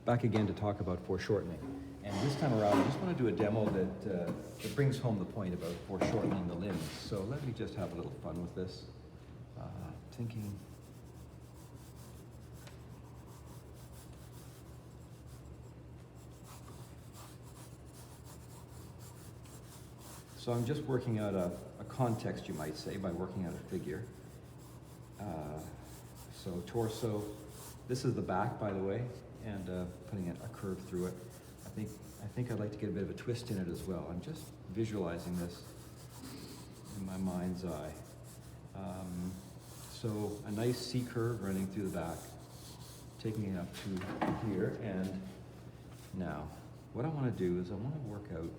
Back again to talk about foreshortening. And this time around, I just want to do a demo that brings home the point about foreshortening the limbs. So let me just have a little fun with this. Thinking. So I'm just working out a context, you might say, by working out a figure. So torso, this is the back, by the way, and putting a curve through it. I think I'd like to get a bit of a twist in it as well. I'm just visualizing this in my mind's eye. So a nice C curve running through the back, taking it up to here, and now what I want to do is I want to work out,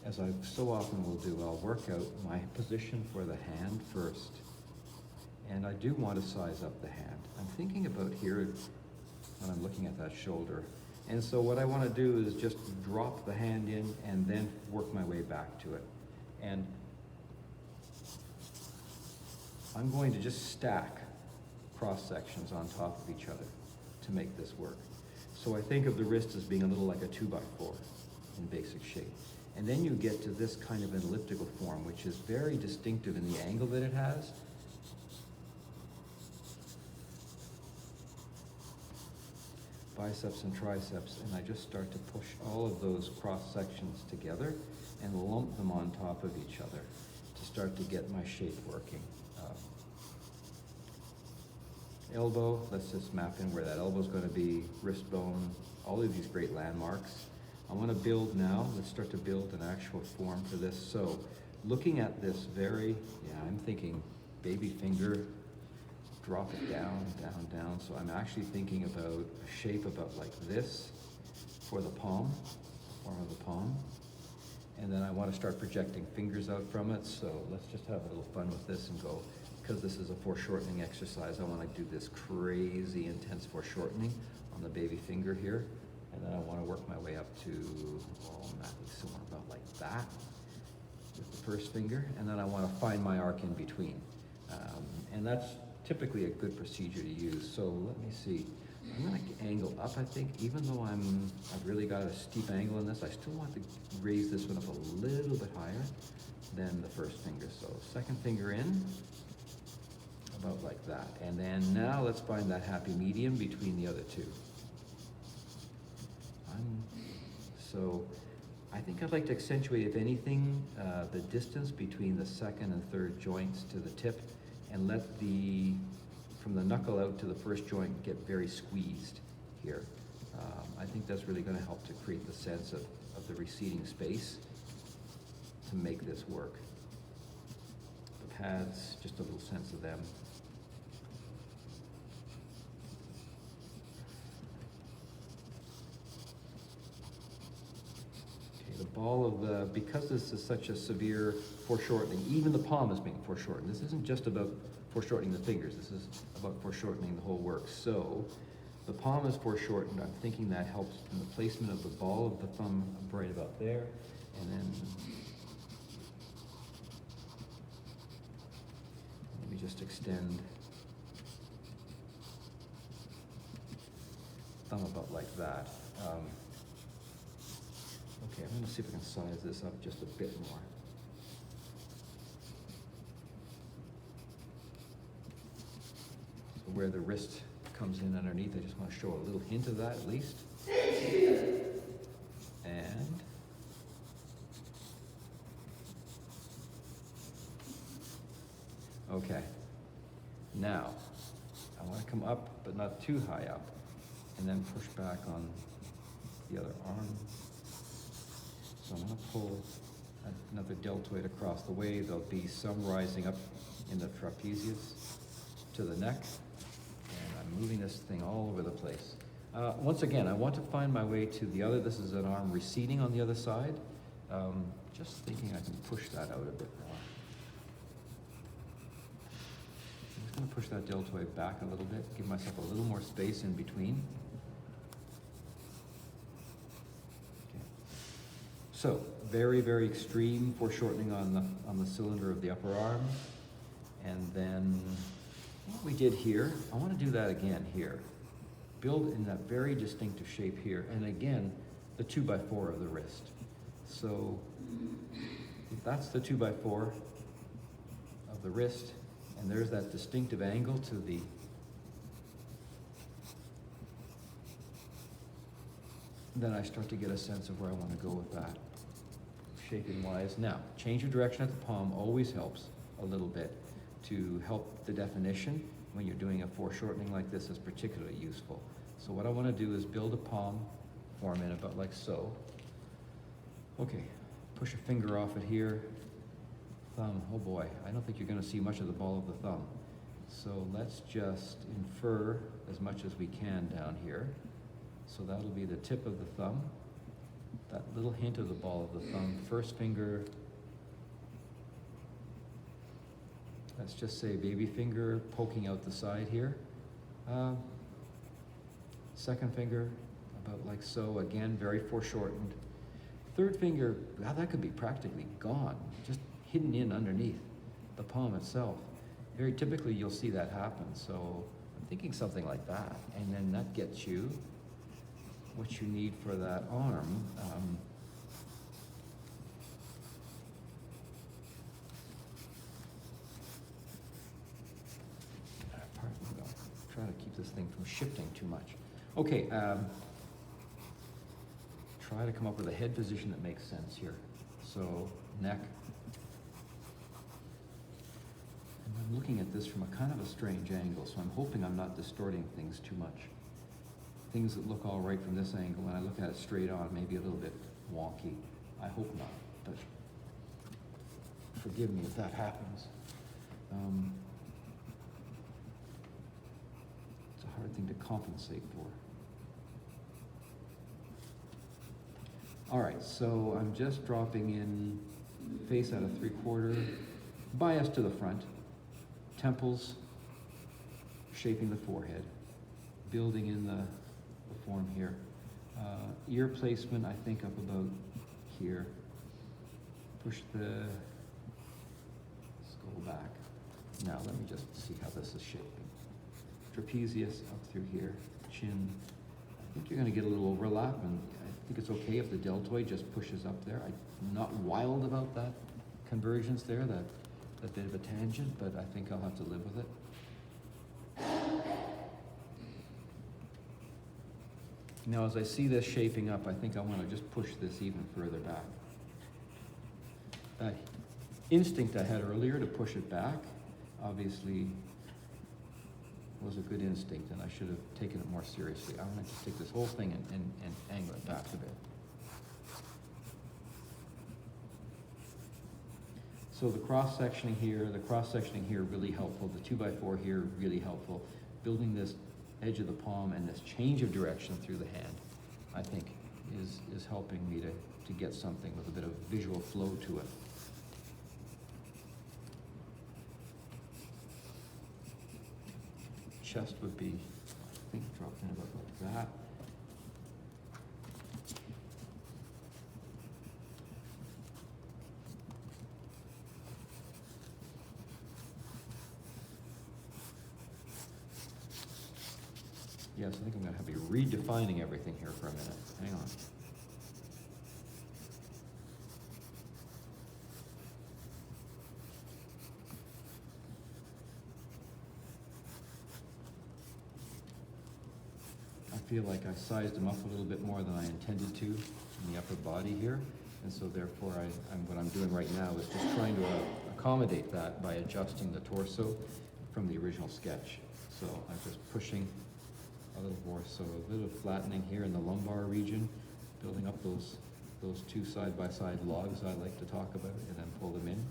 as I so often will do, I'll work out my position for the hand first. And I do want to size up the hand. I'm thinking about here when I'm looking at that shoulder. And so what I want to do is just drop the hand in and then work my way back to it. And I'm going to just stack cross sections on top of each other to make this work. So I think of the wrist as being a little like a 2x4 in basic shape. And then you get to this kind of an elliptical form, which is very distinctive in the angle that it has. Biceps and triceps, and I just start to push all of those cross sections together and lump them on top of each other to start to get my shape working. Elbow, let's just map in where that elbow is going to be, wrist bone, all of these great landmarks. I want to build now, let's start to build an actual form for this. So looking at this I'm thinking baby finger, drop it down, down, down. So I'm actually thinking about a shape about like this for the palm, form of the palm. And then I want to start projecting fingers out from it. So let's just have a little fun with this and go, because this is a foreshortening exercise, I want to do this crazy intense foreshortening on the baby finger here. And then I want to work my way up to, somewhere about like that with the first finger. And then I want to find my arc in between. And that's typically a good procedure to use. So let me see. I'm going to angle up, I think. Even though I've really got a steep angle in this, I still want to raise this one up a little bit higher than the first finger. So second finger in, about like that. And then now let's find that happy medium between the other two. So I think I'd like to accentuate, if anything, the distance between the second and third joints to the tip, and let from the knuckle out to the first joint get very squeezed here. I think that's really going to help to create the sense of the receding space to make this work. The pads, just a little sense of them. The ball of because this is such a severe foreshortening, even the palm is being foreshortened. This isn't just about foreshortening the fingers, this is about foreshortening the whole work. So the palm is foreshortened. I'm thinking that helps in the placement of the ball of the thumb right about there. And then let me just extend thumb about like that. Okay, I'm going to see if I can size this up just a bit more. So where the wrist comes in underneath, I just want to show a little hint of that at least. And okay, now I want to come up but not too high up, and then push back on the other arm. So I'm going to pull another deltoid across the way. There'll be some rising up in the trapezius to the neck. And I'm moving this thing all over the place. Once again, I want to find my way to the other. This is an arm receding on the other side. Just thinking I can push that out a bit more. I'm just going to push that deltoid back a little bit, give myself a little more space in between. So, very, very extreme foreshortening on the cylinder of the upper arm. And then what we did here, I want to do that again here. build in that very distinctive shape here. And again, the 2x4 of the wrist. So that's the 2x4 of the wrist, and there's that distinctive angle to the then I start to get a sense of where I want to go with that, shaping wise. Now, change of direction at the palm always helps a little bit to help the definition. When you're doing a foreshortening like this, is particularly useful. So what I want to do is build a palm form in about like so. Okay, push a finger off it here. Thumb, oh boy, I don't think you're going to see much of the ball of the thumb. So let's just infer as much as we can down here. So that'll be the tip of the thumb, that little hint of the ball of the thumb. First finger, let's just say baby finger poking out the side here. Second finger, about like so, again, very foreshortened. Third finger, wow, that could be practically gone, just hidden in underneath the palm itself. Very typically you'll see that happen, so I'm thinking something like that, and then that gets you what you need for that arm. Pardon me, I'll try to keep this thing from shifting too much. Okay, try to come up with a head position that makes sense here. So, neck. And I'm looking at this from a kind of a strange angle, so I'm hoping I'm not distorting things too much. Things that look all right from this angle, when I look at it straight on, maybe a little bit wonky. I hope not, but forgive me if that happens. It's a hard thing to compensate for. All right, so I'm just dropping in face at a 3/4, bias to the front, temples, shaping the forehead, building in the form here. Ear placement, I think up about here. Push the skull back. Now let me just see how this is shaping. Trapezius up through here, chin. I think you're going to get a little overlap, and I think it's okay if the deltoid just pushes up there. I'm not wild about that convergence there, that bit of a tangent, but I think I'll have to live with it. Now, as I see this shaping up, I think I want to just push this even further back. That instinct I had earlier to push it back, obviously, was a good instinct, and I should have taken it more seriously. I want to just take this whole thing and angle it back a bit. So the cross-sectioning here really helpful. The 2x4 here, really helpful. Building this edge of the palm and this change of direction through the hand, I think, is helping me to get something with a bit of visual flow to it. Chest would be, I think, dropped in about like that. Yes, I think I'm going to be redefining everything here for a minute. Hang on. I feel like I sized him up a little bit more than I intended to in the upper body here, and so therefore what I'm doing right now is just trying to accommodate that by adjusting the torso from the original sketch. So I'm just pushing a little more, so a bit of flattening here in the lumbar region, building up those two side-by-side logs I like to talk about, and then pull them in.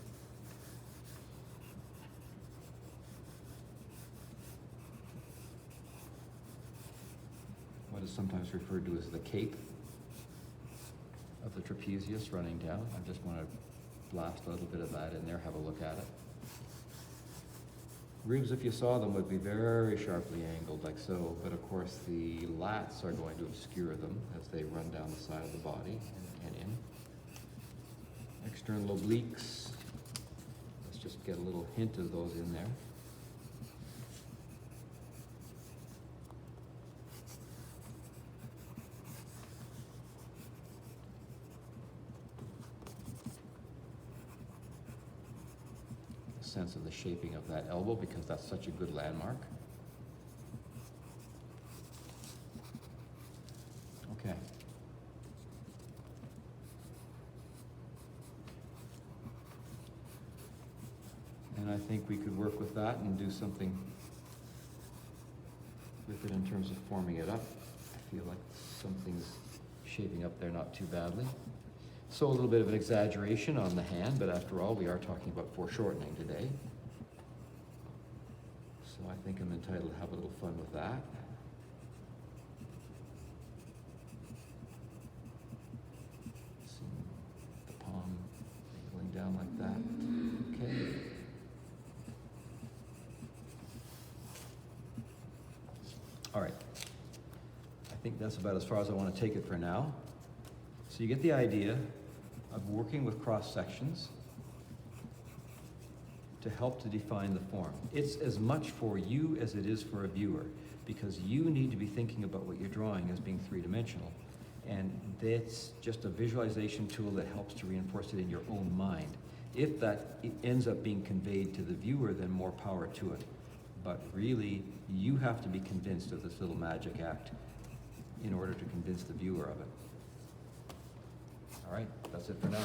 What is sometimes referred to as the cape of the trapezius running down. I just want to blast a little bit of that in there, have a look at it. Ribs, if you saw them, would be very sharply angled like so, but of course the lats are going to obscure them as they run down the side of the body and in. External obliques, let's just get a little hint of those in there. sense of the shaping of that elbow because that's such a good landmark. Okay. And I think we could work with that and do something with it in terms of forming it up. I feel like something's shaping up there not too badly. So a little bit of an exaggeration on the hand, but after all, we are talking about foreshortening today. So I think I'm entitled to have a little fun with that. See the palm going down like that. Okay. All right. I think that's about as far as I want to take it for now. So you get the idea of working with cross sections to help to define the form. It's as much for you as it is for a viewer, because you need to be thinking about what you're drawing as being three-dimensional. And that's just a visualization tool that helps to reinforce it in your own mind. If that ends up being conveyed to the viewer, then more power to it. But really, you have to be convinced of this little magic act in order to convince the viewer of it. All right, that's it for now.